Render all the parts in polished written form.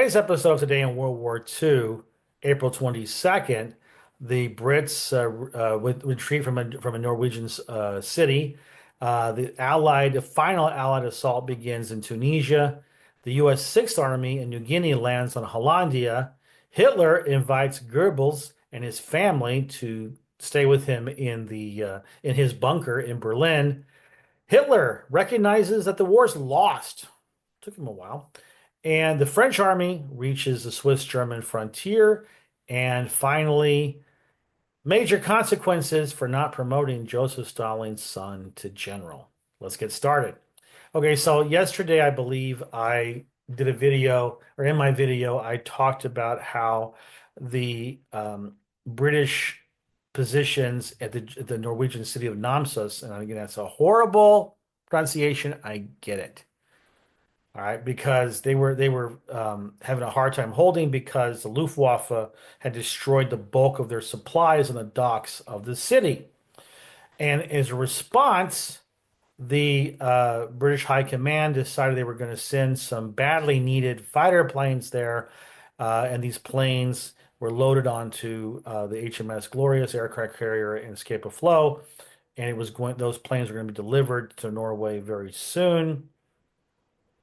today's episode of Today in World War II, April 22nd, the Brits retreat from a Norwegian city. The final Allied assault begins in Tunisia. The U.S. Sixth Army in New Guinea lands on Hollandia. Hitler invites Goebbels and his family to stay with him in his bunker in Berlin. Hitler recognizes that the war is lost. Took him a while. And the French army reaches the Swiss-German frontier. And finally, major consequences for not promoting Joseph Stalin's son to general. Let's get started. Okay, so yesterday, I believe I did a video, or in my video, I talked about how the British positions at the Norwegian city of Namsos, and again, that's a horrible pronunciation. I get it. All right, because they were having a hard time holding because the Luftwaffe had destroyed the bulk of their supplies on the docks of the city. And as a response, the British High Command decided they were going to send some badly needed fighter planes there, and these planes were loaded onto the HMS Glorious aircraft carrier and Escape of Flow, and those planes were going to be delivered to Norway very soon,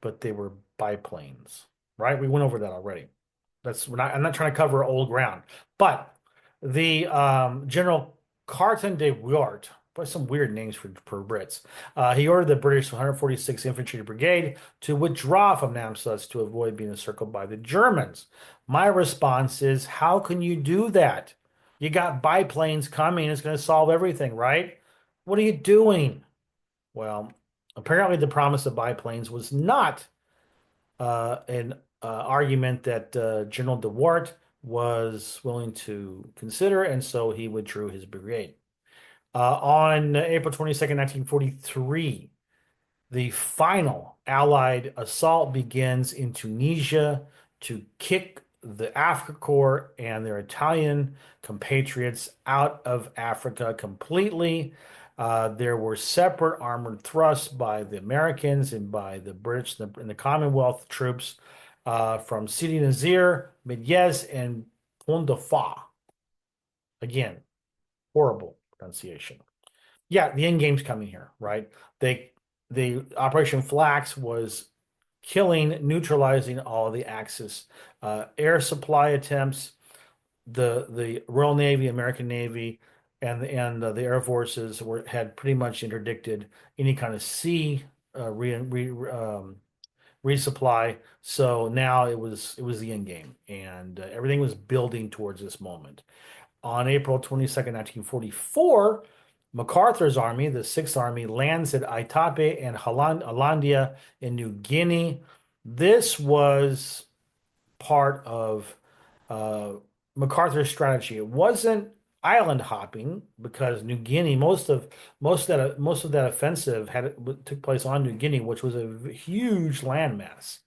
but they were biplanes, right? We went over that already. I'm not trying to cover old ground, but the General Carton de Wiart, but some weird names for Brits. He ordered the British 146th Infantry Brigade to withdraw from Namsos to avoid being encircled by the Germans. My response is, how can you do that? You got biplanes coming, it's going to solve everything, right? What are you doing? Well, apparently the promise of biplanes was not an argument that General de Wiart was willing to consider, and so he withdrew his brigade. On April 22nd, 1943, the final Allied assault begins in Tunisia to kick the Afrika Korps and their Italian compatriots out of Africa completely. There were separate armored thrusts by the Americans and by the British and the Commonwealth troops from Sidi Nazir, Médez, and Pont de Fa. Again, horrible pronunciation. Yeah, the end game's coming here, right? The Operation Flax was killing, neutralizing all of the Axis air supply attempts. The Royal Navy, American Navy, and the Air Forces had pretty much interdicted any kind of sea resupply. So now it was the end game, and everything was building towards this moment. On April 22nd, 1944, MacArthur's army, the Sixth Army, lands at Aitape and Hollandia in New Guinea. This was part of MacArthur's strategy. It wasn't island hopping because New Guinea, most of that offensive took place on New Guinea, which was a huge landmass.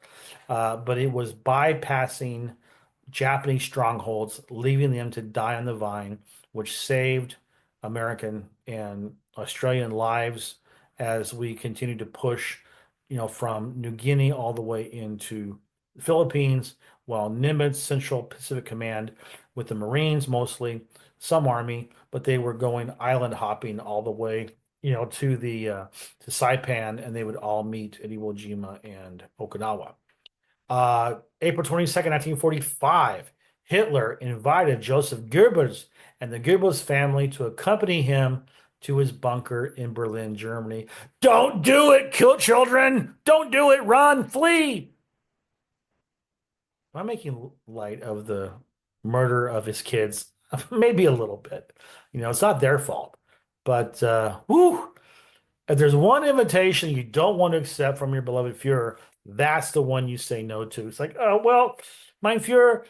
But it was bypassing Japanese strongholds, leaving them to die on the vine, which saved American and Australian lives as we continued to push, from New Guinea all the way into the Philippines, while Nimitz, Central Pacific Command, with the Marines mostly, some Army, but they were going island hopping all the way, to Saipan, and they would all meet at Iwo Jima and Okinawa. April 22nd, 1945, Hitler invited Joseph Goebbels and the Goebbels family to accompany him to his bunker in Berlin, Germany. Don't do it, kill children! Don't do it, run, flee! I'm making light of the murder of his kids, maybe a little bit. It's not their fault. But, if there's one invitation you don't want to accept from your beloved Führer, that's the one you say no to. It's like, oh, well, mein Führer,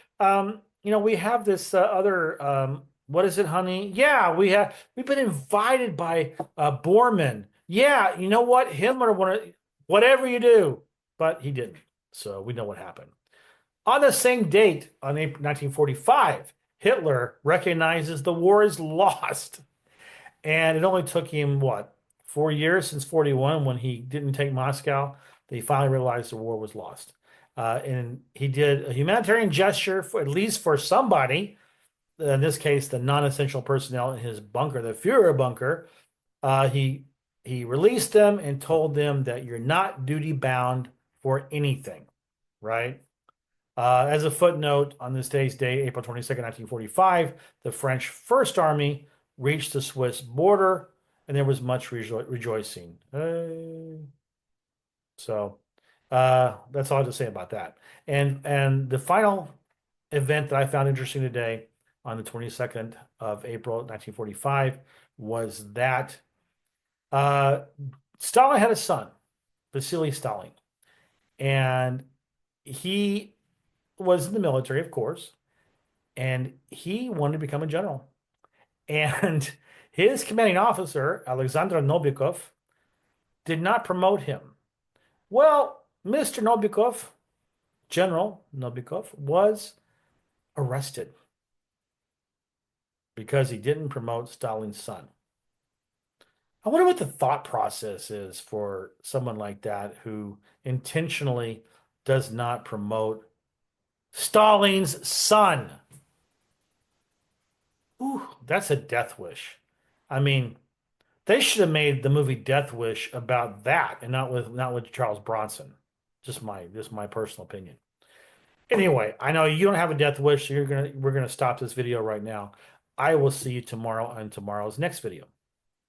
we have this other, what is it, honey? Yeah, we've been invited by Bormann. Yeah, you know what? Himmler wanted, whatever you do, but he didn't. So we know what happened. On the same date, on April 1945, Hitler recognizes the war is lost. And it only took him, 4 years since 41 when he didn't take Moscow. They finally realized the war was lost. And he did a humanitarian gesture for at least for somebody, in this case, the non-essential personnel in his bunker, the Führer bunker. Uh, he he released them and told them that you're not duty bound for anything, right? As a footnote, on this day's date, April 22nd, 1945, the French First Army reached the Swiss border, and there was much rejoicing. So that's all I have to say about that. And the final event that I found interesting today on the 22nd of April, 1945, was that uh, Stalin had a son, Vasily Stalin, and he was in the military, of course, and he wanted to become a general. And his commanding officer, Alexander Novikov, did not promote him. Well, Mr. Novikov, General Novikov, was arrested because he didn't promote Stalin's son. I wonder what the thought process is for someone like that who intentionally does not promote Stalin's son. Ooh, that's a death wish. I mean, they should have made the movie Death Wish about that and not with Charles Bronson. Just my personal opinion. Anyway, I know you don't have a death wish, so we're gonna stop this video right now. I will see you tomorrow on tomorrow's next video.